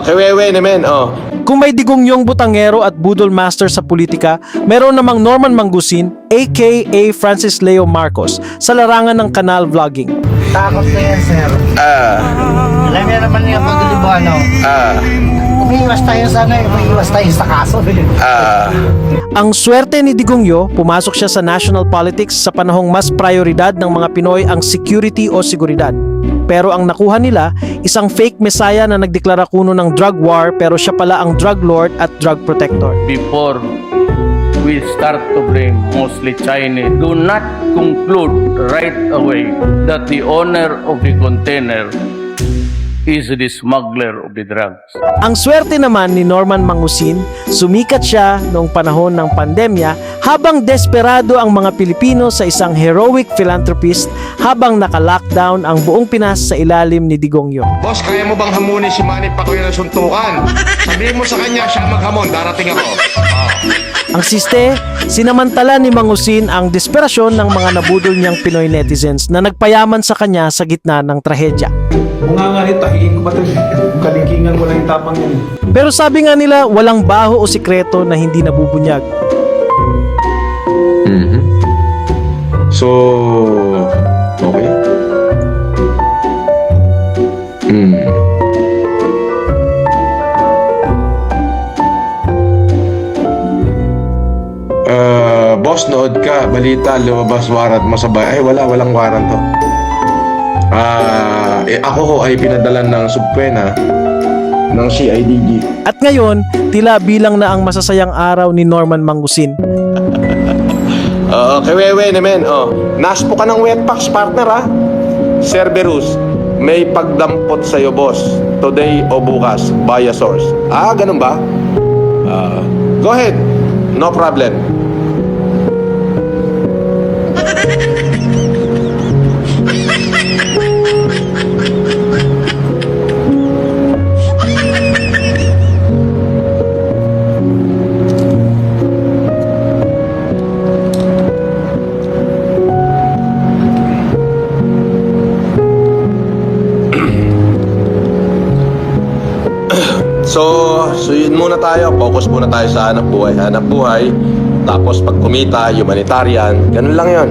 Kawewe naman, Kung may Digongyong butangero at budol master sa politika, meron namang Norman Mangusin aka Francis Leo Marcos sa larangan ng kanal vlogging. Takot na yan, sir. Alam niya naman yung paglilibo, umiiwas tayo sa umiiwas tayo sa kaso. Ang swerte ni Digongyo, pumasok siya sa national politics sa panahong mas prioridad ng mga Pinoy ang security o seguridad. Pero ang nakuha nila, isang fake messiah na nagdeklara kuno ng drug war pero siya pala ang drug lord at drug protector. Before we start to blame mostly Chinese, do not conclude right away that the owner of the container is the smuggler of the drugs. Ang swerte naman ni Norman Mangusin, sumikat siya noong panahon ng pandemya habang desperado ang mga Pilipino sa isang heroic philanthropist habang naka-lockdown ang buong Pinas sa ilalim ni Digongyo. Boss, kaya mo bang hamunin si Manny Pacquiao ng suntukan? Sabihin mo sa kanya, siya maghamon, darating ako. Ang siste, sinamantala ni Mangusin ang desperasyon ng mga nabudol niyang Pinoy netizens na nagpayaman sa kanya sa gitna ng trahedya. Bunga nga rin, tahiin ko ba ito? Kalikingan ko lang yung tapang yun. Pero sabi nga nila, walang baho o sikreto na hindi nabubunyag. So, okay. Boss, nood ka. Balita, lumabas warrant mo sa bahay. Ay, walang warrant to. Ako ho ay pinadalan ng subpena ng CIDG. At ngayon, tila bilang na ang masasayang araw ni Norman Mangusin. Kawewe naman, naspo ka ng wetpacks, partner, Cerberus, may pagdampot sa'yo, boss. Today o bukas, via source. Ganun ba? Go ahead. No problem. So yun muna tayo, focus muna tayo sa hanap buhay. Tapos pag kumita, humanitarian, ganun lang yon.